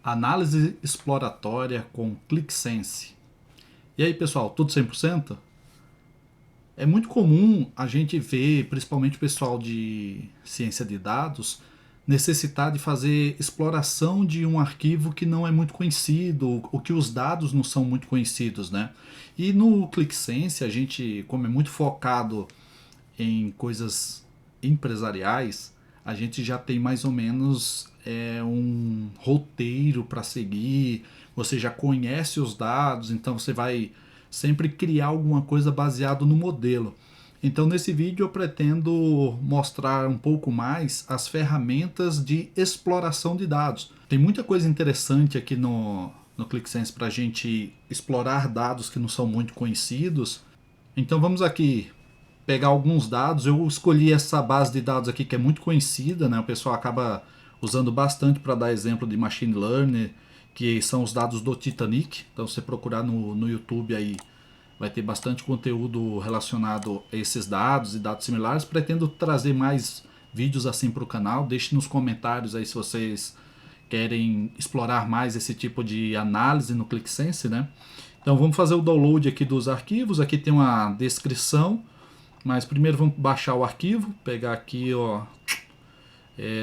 Análise exploratória com ClickSense. E aí, pessoal, tudo 100%? É muito comum a gente ver, principalmente o pessoal de ciência de dados, necessitar de fazer exploração de um arquivo que não é muito conhecido, ou que os dados não são muito conhecidos, né? E no ClickSense, a gente, como é muito focado em coisas empresariais, a gente já tem mais ou menos um roteiro para seguir, você já conhece os dados, então você vai sempre criar alguma coisa baseado no modelo. Então nesse vídeo eu pretendo mostrar um pouco mais as ferramentas de exploração de dados. Tem muita coisa interessante aqui no ClickSense para a gente explorar dados que não são muito conhecidos. Então vamos aqui pegar alguns dados. Eu escolhi essa base de dados aqui que é muito conhecida, né? O pessoal acaba usando bastante para dar exemplo de machine learning, que são os dados do Titanic. Então, se você procurar no YouTube aí, vai ter bastante conteúdo relacionado a esses dados e dados similares. Pretendo trazer mais vídeos assim para o canal. Deixe nos comentários aí se vocês querem explorar mais esse tipo de análise no ClickSense, né? Então vamos fazer o download aqui dos arquivos. Aqui tem uma descrição, mas primeiro vamos baixar o arquivo. Pegar aqui, ó,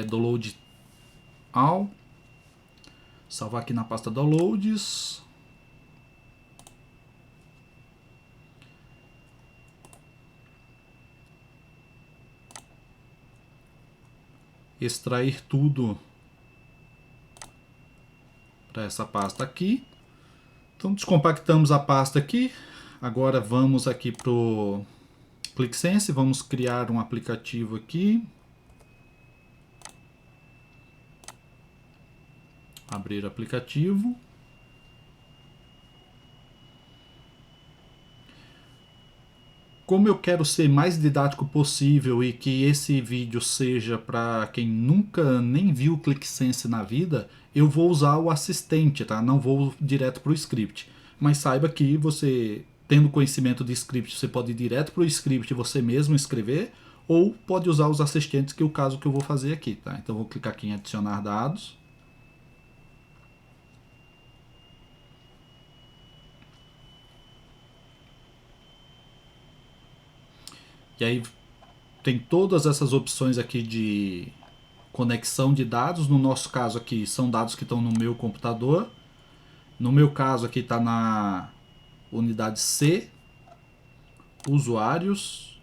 download all, salvar aqui na pasta downloads. Extrair tudo para essa pasta aqui. Então descompactamos a pasta aqui. Agora vamos aqui para o ClickSense, vamos criar um aplicativo aqui. Abrir aplicativo. Como eu quero ser mais didático possível e que esse vídeo seja para quem nunca nem viu o ClickSense na vida, eu vou usar o assistente, tá? Não vou direto para o script. Mas saiba que você, tendo conhecimento de script, você pode ir direto para o script e você mesmo escrever, ou pode usar os assistentes, que é o caso que eu vou fazer aqui, tá? Então vou clicar aqui em adicionar dados. E aí tem todas essas opções aqui de conexão de dados. No nosso caso aqui são dados que estão no meu computador. No meu caso aqui está na unidade C, usuários,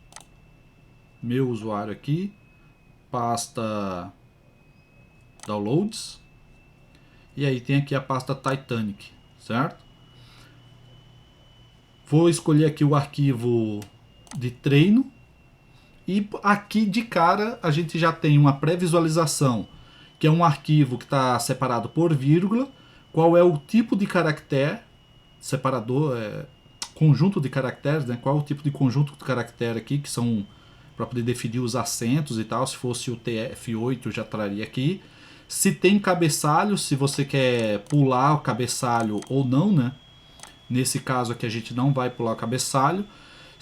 meu usuário aqui, pasta downloads, e aí tem aqui a pasta Titanic, certo? Vou escolher aqui o arquivo de treino. E aqui de cara a gente já tem uma pré-visualização, que é um arquivo que está separado por vírgula, qual é o tipo de caractere, separador, conjunto de caracteres, né? Qual é o tipo de conjunto de caractere aqui, que são para poder definir os acentos e tal. Se fosse o TF8 já traria aqui. Se tem cabeçalho, se você quer pular o cabeçalho ou não, né? Nesse caso aqui a gente não vai pular o cabeçalho.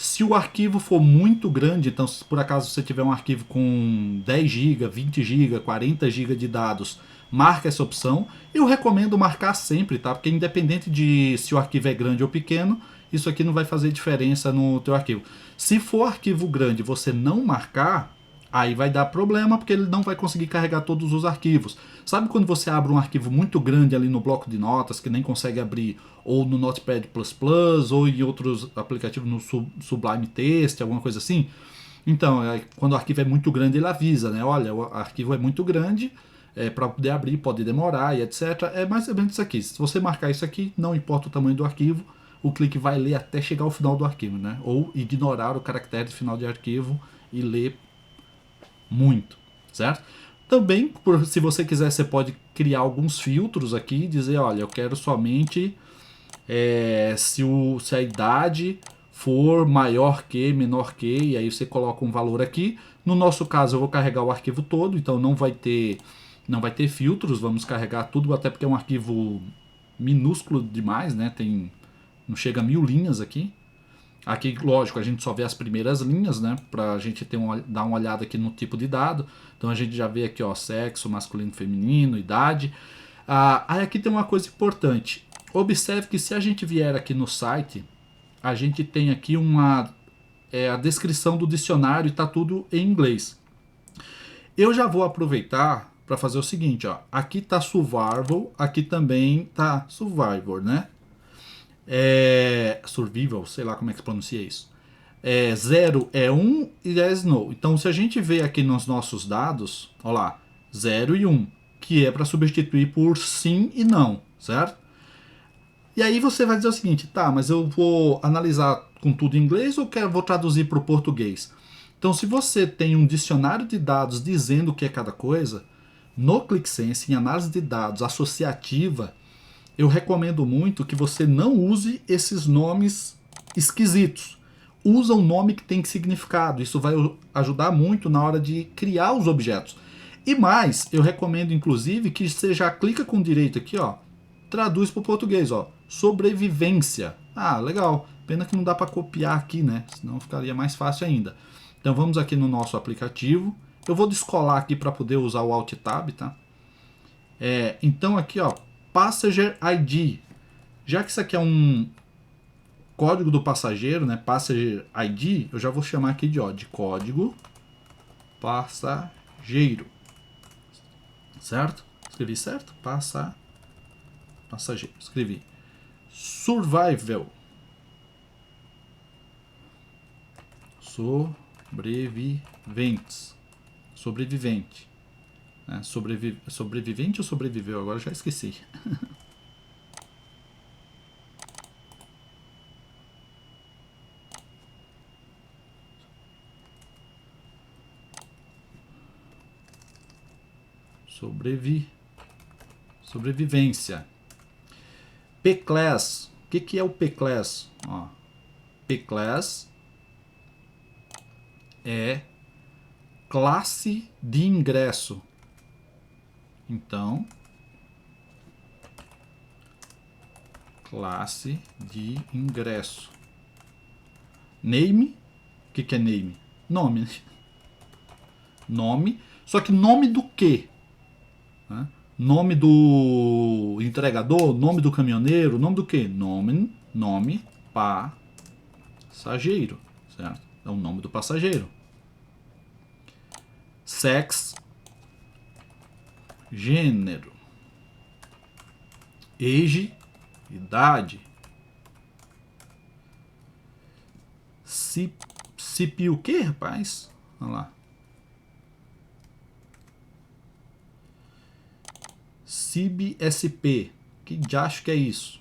Se o arquivo for muito grande, então se por acaso você tiver um arquivo com 10 GB, 20 GB, 40 GB de dados, marca essa opção. Eu recomendo marcar sempre, tá? Porque independente de se o arquivo é grande ou pequeno, isso aqui não vai fazer diferença no teu arquivo. Se for arquivo grande e você não marcar, aí vai dar problema, porque ele não vai conseguir carregar todos os arquivos. Sabe quando você abre um arquivo muito grande ali no bloco de notas, que nem consegue abrir, ou no Notepad++, ou em outros aplicativos, no Sublime Text, alguma coisa assim? Então, quando o arquivo é muito grande, ele avisa, né? Olha, o arquivo é muito grande, para poder abrir pode demorar e etc. É mais ou menos isso aqui. Se você marcar isso aqui, não importa o tamanho do arquivo, o clique vai ler até chegar ao final do arquivo, né? Ou ignorar o caractere final de arquivo e ler muito, certo? Também, se você quiser, você pode criar alguns filtros aqui e dizer, olha, eu quero somente se a idade for maior que, menor que, e aí você coloca um valor aqui. No nosso caso, eu vou carregar o arquivo todo, então não vai ter filtros, vamos carregar tudo, até porque é um arquivo minúsculo demais, né? Não chega a 1000 linhas aqui. Aqui, lógico, a gente só vê as primeiras linhas, né? Pra gente dar uma olhada aqui no tipo de dado. Então a gente já vê aqui, ó, sexo, masculino, feminino, idade. Aí aqui tem uma coisa importante. Observe que se a gente vier aqui no site, a gente tem aqui a descrição do dicionário e está tudo em inglês. Eu já vou aproveitar para fazer o seguinte, ó. Aqui está survival, aqui também está survivor, né? Survival, sei lá como é que se pronuncia isso. 0 é 1 e 10 no. Então, se a gente vê aqui nos nossos dados, ó lá, 0 e 1, que é para substituir por sim e não, certo? E aí você vai dizer o seguinte, tá, mas eu vou analisar com tudo em inglês ou vou traduzir para o português? Então, se você tem um dicionário de dados dizendo o que é cada coisa, no ClickSense, em análise de dados associativa, eu recomendo muito que você não use esses nomes esquisitos. Usa um nome que tem significado. Isso vai ajudar muito na hora de criar os objetos. E mais, eu recomendo inclusive que você já clica com direito aqui, ó, traduz para o português, ó, sobrevivência. Ah, legal. Pena que não dá para copiar aqui, né? Senão ficaria mais fácil ainda. Então vamos aqui no nosso aplicativo. Eu vou descolar aqui para poder usar o Alt Tab, tá? Então aqui, ó, Passenger ID. Já que isso aqui é um código do passageiro, né? Passenger ID, eu já vou chamar aqui de código passageiro. Certo? Escrevi certo? Passageiro. Escrevi. Survival. Sobreviventes. Sobrevivente. Sobrevivente ou sobreviveu? Agora já esqueci. Sobrevivência. P-Class. O que é o P-Class? P-Class é classe de ingresso. Então, classe de ingresso. Name. O que é name? Nome. Nome. Só que nome do quê? Nome do entregador, nome do caminhoneiro, nome do quê? Nome passageiro, certo? É o nome do passageiro. Sex, gênero. Age, idade. CP o quê, rapaz? Olha lá. CIB-SP. Que diacho que é isso?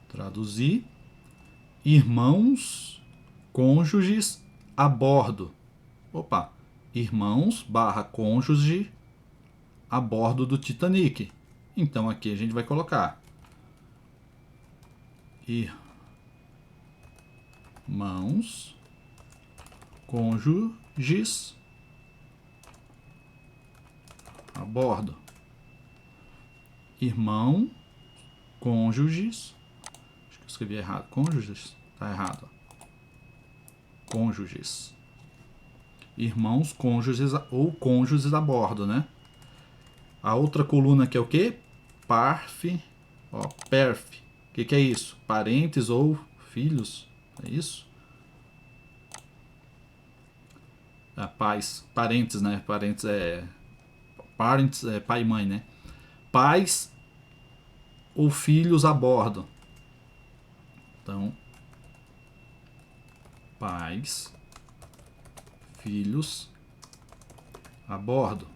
Traduzir. Irmãos, cônjuges a bordo. Opa. Irmãos barra cônjuge a bordo do Titanic. Então aqui a gente vai colocar irmãos, cônjuges a bordo. Irmão, cônjuges. Acho que eu escrevi errado. Cônjuges? Tá errado. Cônjuges. Irmãos, cônjuges ou cônjuges a bordo, né? A outra coluna aqui é o quê? Perf. O que é isso? Parentes ou filhos? É isso? Pais. Parentes, né? Parentes é pai e mãe, né? Pais ou filhos a bordo. Então, pais, filhos a bordo.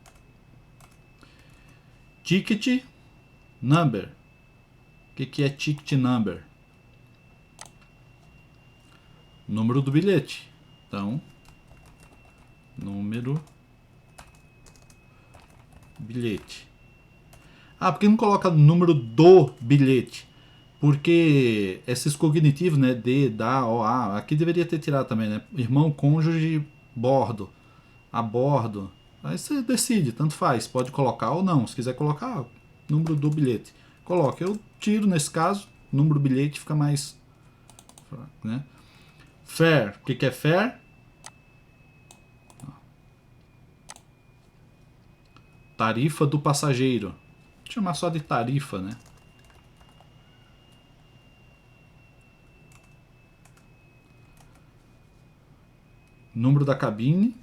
Ticket number. O que é ticket number? Número do bilhete. Então, número bilhete. Por que não coloca número do bilhete? Porque esses cognitivos, né? D, da, O, A, aqui deveria ter tirado também, né? Irmão, cônjuge, bordo, a bordo. Aí você decide, tanto faz. Pode colocar ou não. Se quiser colocar, número do bilhete. Coloca. Eu tiro nesse caso. Número do bilhete fica mais... né? Fare. O que é fare? Tarifa do passageiro. Vou chamar só de tarifa, né? Número da cabine.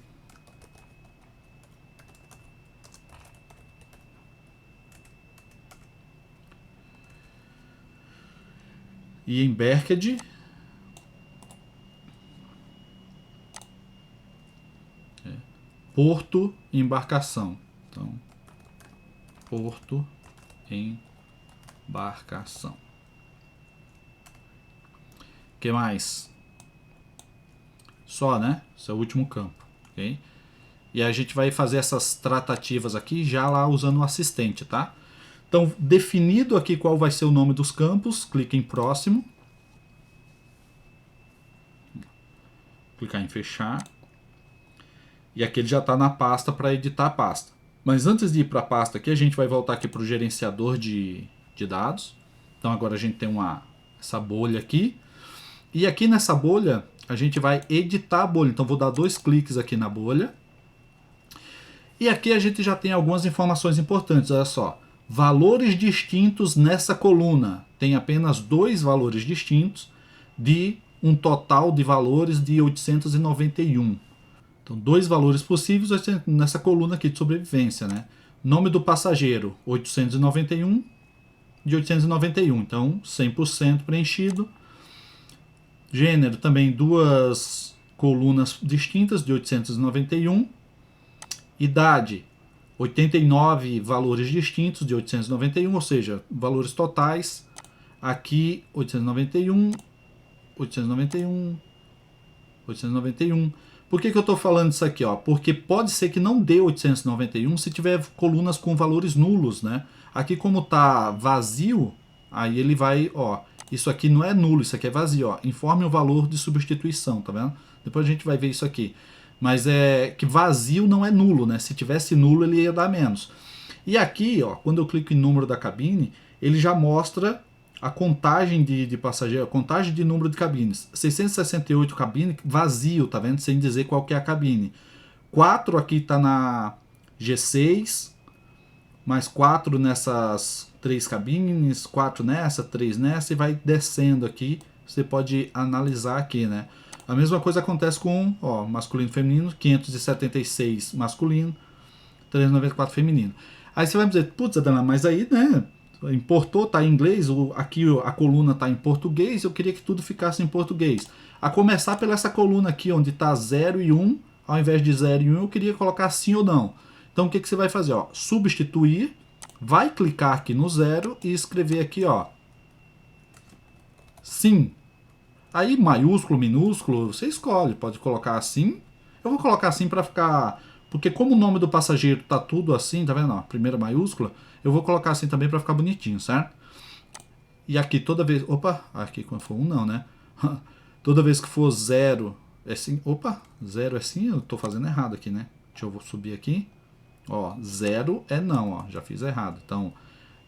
E embarked. Porto e embarcação. Então, porto e embarcação. O que mais? Só, né? Esse é o último campo. Ok? E a gente vai fazer essas tratativas aqui já lá usando o assistente, tá? Então, definido aqui qual vai ser o nome dos campos, clique em próximo. Clicar em fechar. E aqui ele já está na pasta para editar a pasta. Mas antes de ir para a pasta aqui, a gente vai voltar aqui para o gerenciador de dados. Então agora a gente tem essa bolha aqui. E aqui nessa bolha, a gente vai editar a bolha. Então vou dar 2 cliques aqui na bolha. E aqui a gente já tem algumas informações importantes, olha só. Valores distintos nessa coluna. Tem apenas 2 valores distintos de um total de valores de 891. Então, 2 valores possíveis nessa coluna aqui de sobrevivência, né? Nome do passageiro, 891 de 891. Então, 100% preenchido. Gênero, também 2 colunas distintas de 891. Idade, 89 valores distintos de 891, ou seja, valores totais. Aqui, 891, 891, 891. Por que eu estou falando isso aqui? Ó? Porque pode ser que não dê 891 se tiver colunas com valores nulos, né? Aqui como está vazio, aí ele vai, ó, isso aqui não é nulo, isso aqui é vazio, ó. Informe o valor de substituição, tá vendo? Depois a gente vai ver isso aqui. Mas é que vazio não é nulo, né? Se tivesse nulo ele ia dar menos. E aqui, ó, quando eu clico em número da cabine, ele já mostra a contagem de passageiro, a contagem de número de cabines. 668 cabine vazio, tá vendo? Sem dizer qual que é a cabine. 4 aqui tá na G6, mais 4 nessas 3 cabines, 4 nessa, 3 nessa, e vai descendo aqui. Você pode analisar aqui, né? A mesma coisa acontece com, ó, masculino e feminino, 576 masculino, 394 feminino. Aí você vai dizer, putz, Adana, mas aí, né, importou, tá em inglês, aqui a coluna tá em português, eu queria que tudo ficasse em português. A começar pela essa coluna aqui, onde tá 0 e 1, ao invés de 0 e 1, eu queria colocar sim ou não. Então o que você vai fazer? Ó, substituir, vai clicar aqui no 0 e escrever aqui, ó, sim. Aí maiúsculo, minúsculo, você escolhe, pode colocar assim. Eu vou colocar assim para ficar, porque como o nome do passageiro tá tudo assim, tá vendo? Ó, primeira maiúscula, eu vou colocar assim também para ficar bonitinho, certo? E aqui toda vez, opa, aqui quando for 1 não, né? Toda vez que for 0 é sim, opa, 0 é sim, eu tô fazendo errado aqui, né? Deixa eu subir aqui. Ó, 0 é não, ó, já fiz errado. Então,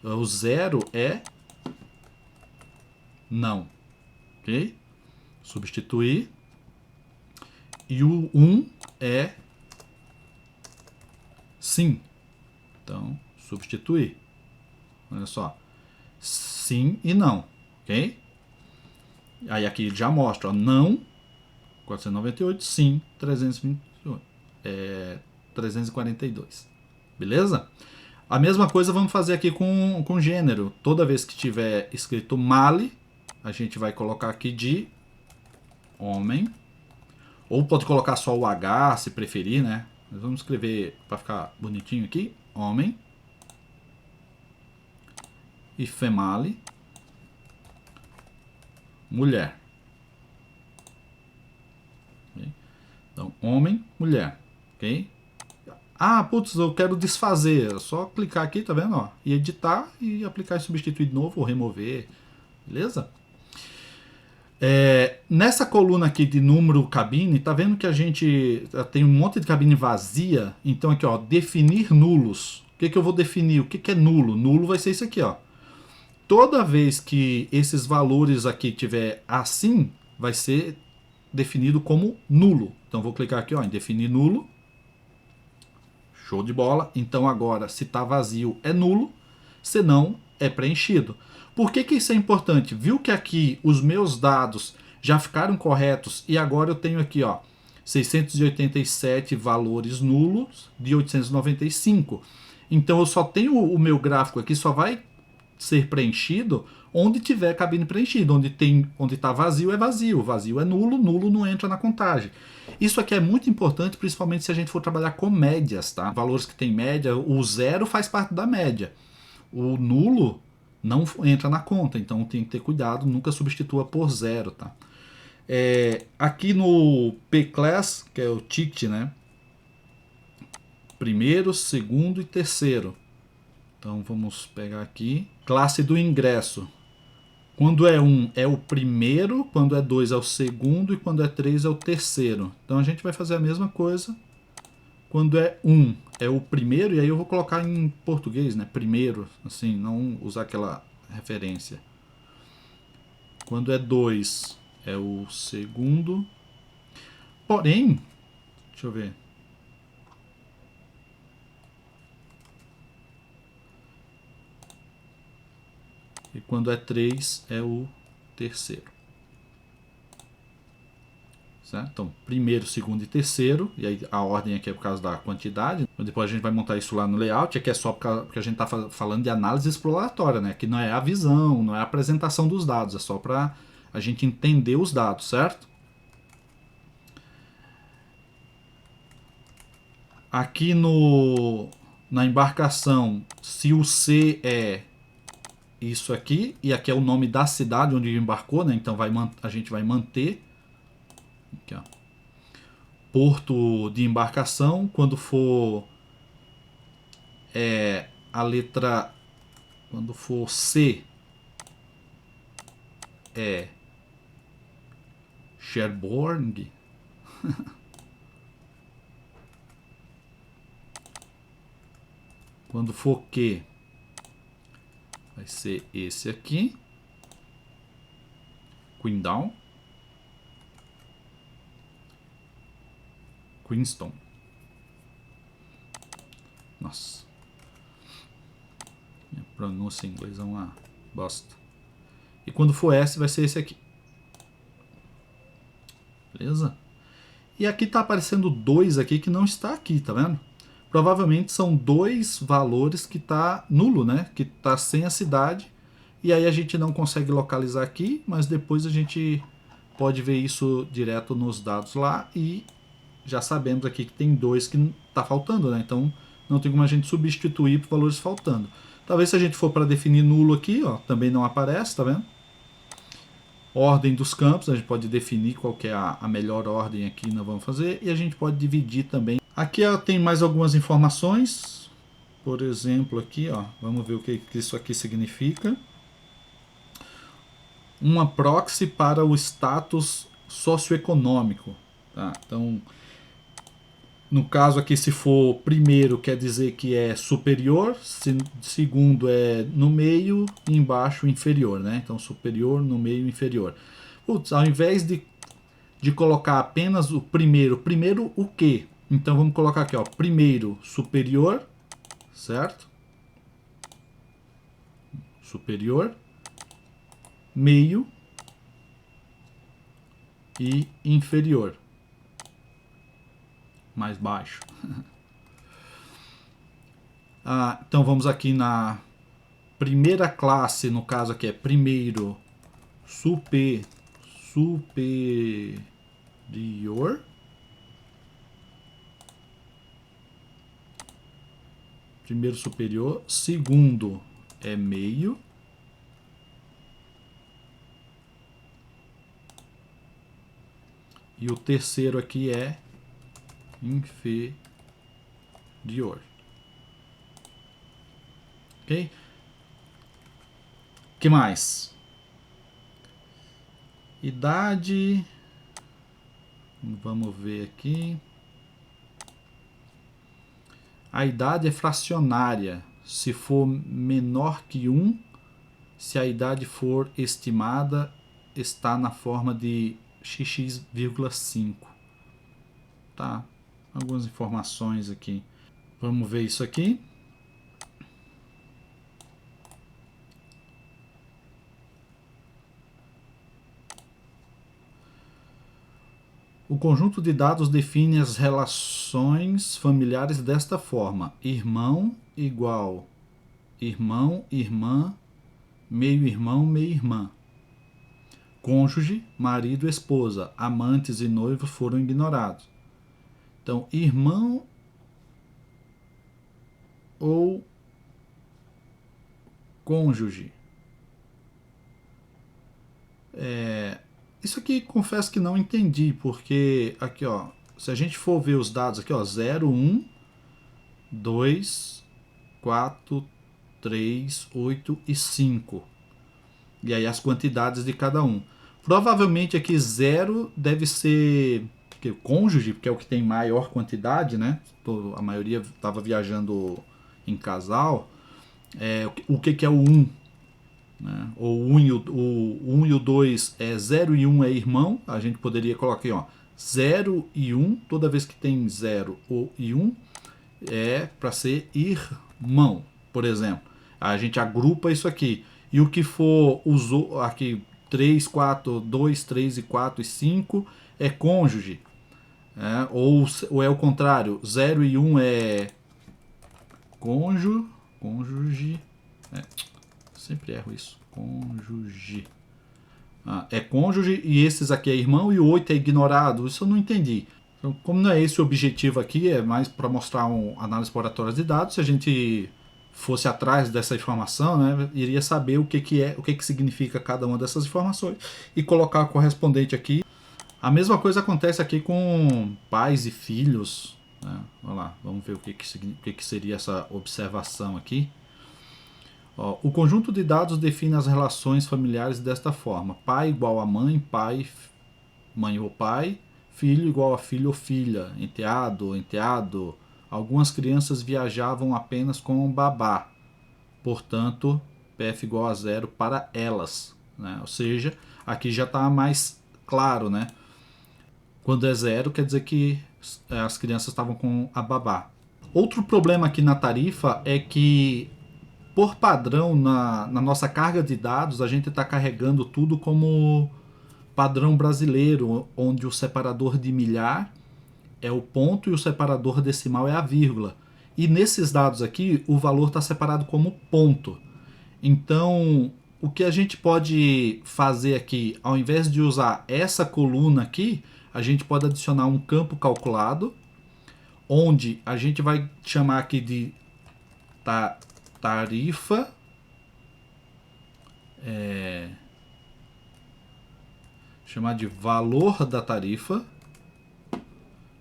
o 0 é não, ok? Substituir. E o 1 é sim. Então, substituir. Olha só. Sim e não. Ok? Aí aqui ele já mostra. Ó, não 498. Sim 328. 342. Beleza? A mesma coisa vamos fazer aqui com gênero. Toda vez que tiver escrito male, a gente vai colocar aqui de homem. Ou pode colocar só o H, se preferir, né? Mas vamos escrever para ficar bonitinho aqui. Homem. E female. Mulher. Okay? Então, homem, mulher. Ok? Ah, putz, eu quero desfazer. É só clicar aqui, tá vendo? Ó, e editar e aplicar e substituir de novo ou remover. Beleza? Nessa coluna aqui de número cabine, tá vendo que a gente tem um monte de cabine vazia? Então aqui, ó, definir nulos. O que eu vou definir? O que é nulo? Nulo vai ser isso aqui, ó. Toda vez que esses valores aqui tiver assim, vai ser definido como nulo. Então vou clicar aqui, ó, em definir nulo. Show de bola. Então agora, se está vazio, é nulo. Se não, é preenchido. Por que que isso é importante? Viu que aqui os meus dados já ficaram corretos e agora eu tenho aqui, ó, 687 valores nulos de 895. Então eu só tenho o meu gráfico aqui, só vai ser preenchido onde tiver cabine preenchida. Onde está vazio é vazio, vazio é nulo, nulo não entra na contagem. Isso aqui é muito importante, principalmente se a gente for trabalhar com médias, tá? Valores que tem média, o zero faz parte da média. O nulo não entra na conta, então tem que ter cuidado, nunca substitua por zero, tá? Aqui no P-Class, que é o ticket, né? Primeiro, segundo e terceiro. Então vamos pegar aqui. Classe do ingresso. Quando é 1 é o primeiro, quando é 2 é o segundo e quando é 3 é o terceiro. Então a gente vai fazer a mesma coisa. Quando é 1 é o primeiro, e aí eu vou colocar em português, né? Primeiro, assim, não usar aquela referência. Quando é 2 é o segundo. Porém, deixa eu ver. E quando é 3 é o terceiro. Certo? Então, primeiro, segundo e terceiro, e aí a ordem aqui é por causa da quantidade. Depois a gente vai montar isso lá no layout, aqui é só porque a gente está falando de análise exploratória, né? Que não é a visão, não é a apresentação dos dados, é só para a gente entender os dados, certo? Aqui na embarcação, se o C é isso aqui, e aqui é o nome da cidade onde embarcou, né? Então a gente vai manter. Aqui, ó. Porto de embarcação, quando for a letra, quando for C, é Cherbourg. Quando for Q, vai ser esse aqui, Queenstown. Queenstown. Nossa. Minha pronúncia em inglês é uma bosta. E quando for S, vai ser esse aqui. Beleza? E aqui tá aparecendo 2 aqui que não está aqui, tá vendo? Provavelmente são 2 valores que tá nulo, né? Que tá sem a cidade. E aí a gente não consegue localizar aqui, mas depois a gente pode ver isso direto nos dados lá e já sabemos aqui que tem 2 que tá faltando, né? Então não tem como a gente substituir por valores faltando. Talvez se a gente for para definir nulo aqui, ó, também não aparece, tá vendo? Ordem dos campos, a gente pode definir qual que é a melhor ordem aqui que nós vamos fazer, e a gente pode dividir também. Aqui ó, tem mais algumas informações, por exemplo aqui, ó, vamos ver o que isso aqui significa. Uma proxy para o status socioeconômico. Tá? Então, no caso aqui, se for primeiro, quer dizer que é superior, segundo é no meio e embaixo inferior, né? Então, superior, no meio, inferior. Putz, ao invés de colocar apenas o primeiro o quê? Então, vamos colocar aqui, ó, primeiro superior, certo? Superior, meio e inferior. Mais baixo. Então vamos aqui na primeira classe, no caso aqui é primeiro superior. Primeiro superior, segundo é meio. E o terceiro aqui é inferior. Ok? Que mais? Idade. Vamos ver aqui. A idade é fracionária. Se for menor que 1, se a idade for estimada, está na forma de XX,5. Tá? Algumas informações aqui. Vamos ver isso aqui. O conjunto de dados define as relações familiares desta forma: irmão igual irmão, irmã, meio-irmão, meia-irmã. Cônjuge, marido, esposa, amantes e noivos foram ignorados. Então, irmão ou cônjuge. Isso aqui confesso que não entendi, porque aqui ó, se a gente for ver os dados aqui ó, 0, 1, 2, 4, 3, 8 e 5. E aí as quantidades de cada um. Provavelmente aqui 0 deve ser porque cônjuge, porque é o que tem maior quantidade, né? A maioria estava viajando em casal. O que é o 1? Né? O 1 e o 2 é 0 e 1 é irmão. A gente poderia colocar aqui, ó, 0 e 1. Toda vez que tem 0 e 1 é para ser irmão, por exemplo. A gente agrupa isso aqui. E o que for usou aqui 3, 4, 2, 3 e 4 e 5 é cônjuge. Ou é o contrário, 0 e 1 é cônjuge. Sempre erro isso. Cônjuge. É cônjuge e esses aqui é irmão e o 8 é ignorado. Isso eu não entendi. Então, como não é esse o objetivo aqui, é mais para mostrar análise exploratória de dados. Se a gente fosse atrás dessa informação, né, iria saber o que significa cada uma dessas informações e colocar a correspondente aqui. A mesma coisa acontece aqui com pais e filhos. Né? Vamos lá, vamos ver o que seria essa observação aqui. Ó, o conjunto de dados define as relações familiares desta forma: pai igual a mãe, mãe ou pai, filho igual a filho ou filha, enteado. Algumas crianças viajavam apenas com babá, portanto, PF igual a 0 para elas. Né? Ou seja, aqui já está mais claro, né? Quando é 0, quer dizer que as crianças estavam com a babá. Outro problema aqui na tarifa é que, por padrão, na nossa carga de dados, a gente está carregando tudo como padrão brasileiro, onde o separador de milhar é o ponto e o separador decimal é a vírgula. E nesses dados aqui, o valor está separado como ponto. Então, o que a gente pode fazer aqui, ao invés de usar essa coluna aqui, a gente pode adicionar um campo calculado, onde a gente vai chamar aqui de tarifa. Chamar de valor da tarifa.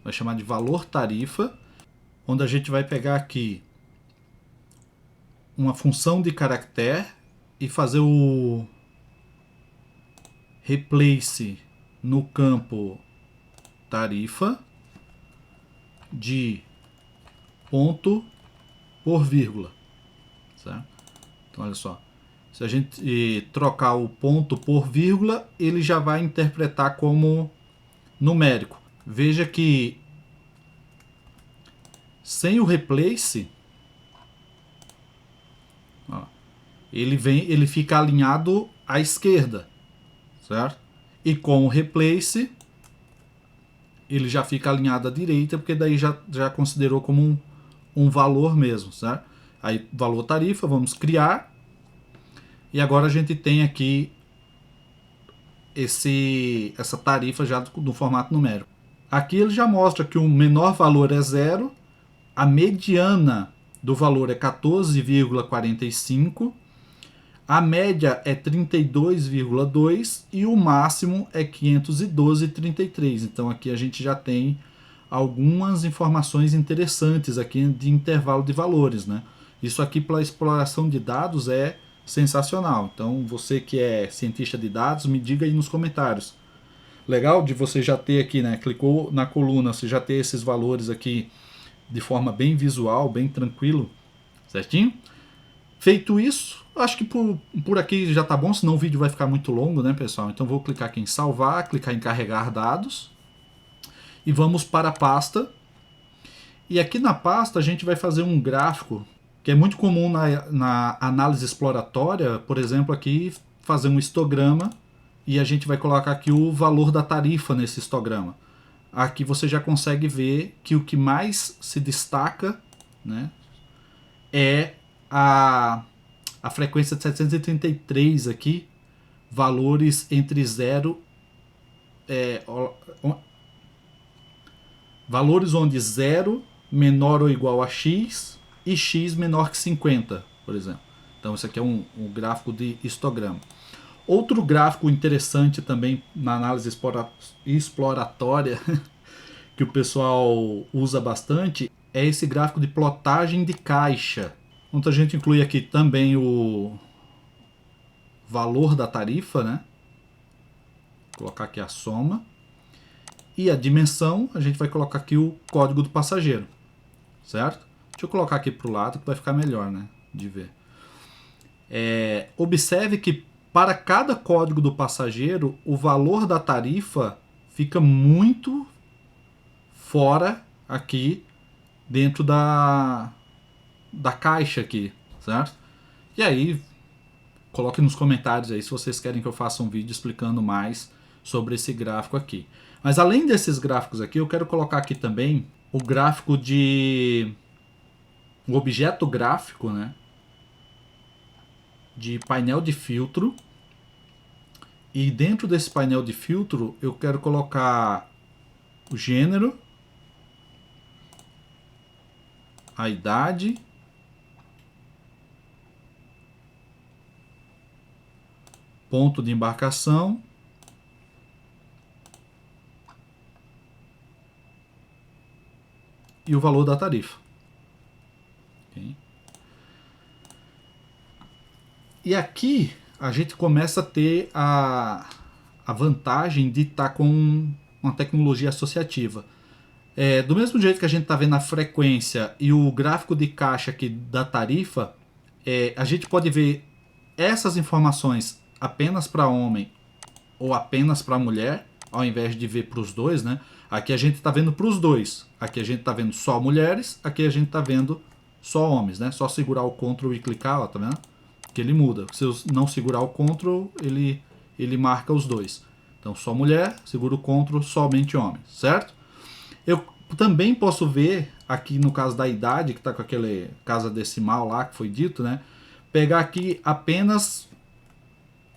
Vai chamar de valor tarifa, onde a gente vai pegar aqui uma função de caractere e fazer o replace no campo tarifa de ponto por vírgula. Certo? Então, olha só. Se a gente trocar o ponto por vírgula, ele já vai interpretar como numérico. Veja que sem o replace, ó, ele fica alinhado à esquerda, certo? E com o replace, ele já fica alinhado à direita, porque daí já considerou como um valor mesmo, certo? Aí, valor tarifa, vamos criar. E agora a gente tem aqui essa tarifa já no formato numérico. Aqui ele já mostra que o menor valor é 0, a mediana do valor é 14,45, a média é 32,2 e o máximo é 512,33. Então aqui a gente já tem algumas informações interessantes aqui de intervalo de valores, né? Isso aqui para exploração de dados é sensacional. Então você que é cientista de dados, me diga aí nos comentários. Legal de você já ter aqui, né? Clicou na coluna, você já ter esses valores aqui de forma bem visual, bem tranquilo, certinho? Feito isso, acho que por aqui já tá bom, senão o vídeo vai ficar muito longo, né, pessoal? Então vou clicar aqui em salvar, clicar em carregar dados e vamos para a pasta. E aqui na pasta a gente vai fazer um gráfico que é muito comum na análise exploratória, por exemplo, aqui fazer um histograma e a gente vai colocar aqui o valor da tarifa nesse histograma. Aqui você já consegue ver que o que mais se destaca, né, é a frequência de 733 aqui, valores entre 0 valores onde 0 menor ou igual a x e x menor que 50, por exemplo. Então isso aqui é um gráfico de histograma. Outro gráfico interessante também na análise exploratória que o pessoal usa bastante é esse gráfico de plotagem de caixa. Onde a gente inclui aqui também o valor da tarifa, né? Vou colocar aqui a soma. E a dimensão, a gente vai colocar aqui o código do passageiro, certo? Deixa eu colocar aqui para o lado que vai ficar melhor, né, de ver. Observe que para cada código do passageiro, o valor da tarifa fica muito fora aqui dentro da caixa aqui, certo? E aí, coloque nos comentários aí se vocês querem que eu faça um vídeo explicando mais sobre esse gráfico aqui. Mas além desses gráficos aqui, eu quero colocar aqui também o gráfico o objeto gráfico, né, de painel de filtro. E dentro desse painel de filtro, eu quero colocar o gênero, a idade, ponto de embarcação e o valor da tarifa. Okay. E aqui a gente começa a ter a vantagem de estar com uma tecnologia associativa. Do mesmo jeito que a gente está vendo a frequência e o gráfico de caixa aqui da tarifa, a gente pode ver essas informações apenas para homem ou apenas para mulher, ao invés de ver para os dois, né? Aqui a gente está vendo para os dois. Aqui a gente está vendo só mulheres, aqui a gente está vendo só homens, né? Só segurar o Ctrl e clicar, ó, tá vendo? Que ele muda. Se eu não segurar o Ctrl, ele marca os dois. Então só mulher, segura o Ctrl, somente homem, certo? Eu também posso ver aqui no caso da idade, que está com aquele casa decimal lá que foi dito, né? Pegar aqui apenas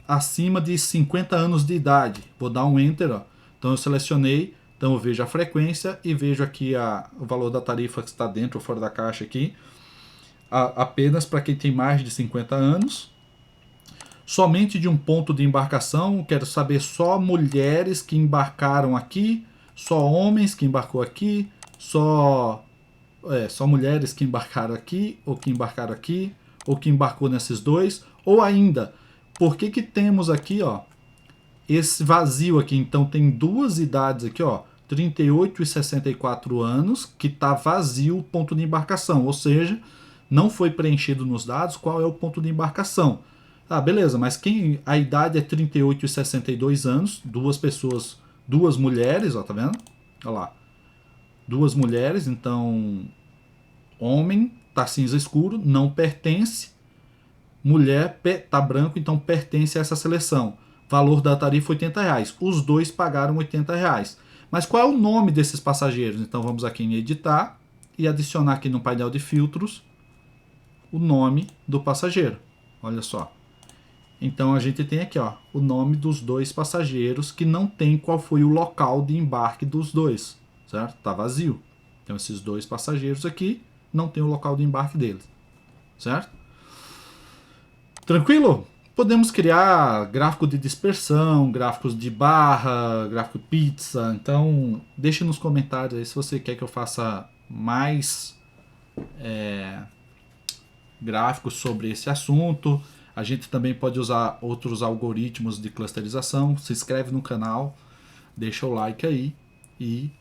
acima de 50 anos de idade. Vou dar um Enter, ó. Então eu selecionei, então eu vejo a frequência e vejo aqui o valor da tarifa que está dentro ou fora da caixa aqui. Apenas para quem tem mais de 50 anos. Somente de um ponto de embarcação, quero saber só mulheres que embarcaram aqui, só homens que embarcou aqui, só mulheres que embarcaram aqui, ou que embarcou nesses dois, ou ainda, por que temos aqui, ó, esse vazio aqui? Então tem duas idades aqui, ó, 38 e 64 anos, que está vazio o ponto de embarcação, ou seja, não foi preenchido nos dados qual é o ponto de embarcação. Ah, beleza, mas a idade é 38 e 62 anos, duas mulheres, ó, tá vendo? Olha lá. Duas mulheres, então homem tá cinza escuro, não pertence. Mulher tá branco, então pertence a essa seleção. Valor da tarifa R$80. Os dois pagaram R$80. Mas qual é o nome desses passageiros? Então vamos aqui em editar e adicionar aqui no painel de filtros o nome do passageiro. Olha só. Então a gente tem aqui, ó, o nome dos dois passageiros que não tem qual foi o local de embarque dos dois, certo? Tá vazio. Então esses dois passageiros aqui não tem o local de embarque deles, certo? Tranquilo? Podemos criar gráfico de dispersão, gráficos de barra, gráfico pizza. Então deixe nos comentários aí se você quer que eu faça mais gráficos sobre esse assunto. A gente também pode usar outros algoritmos de clusterização. Se inscreve no canal, deixa o like aí e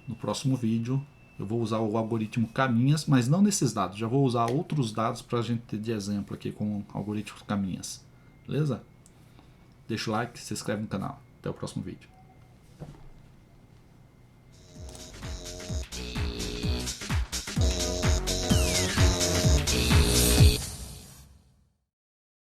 no próximo vídeo eu vou usar o algoritmo Caminhas, mas não nesses dados. Já vou usar outros dados para a gente ter de exemplo aqui com o algoritmo Caminhas. Beleza? Deixa o like, se inscreve no canal. Até o próximo vídeo.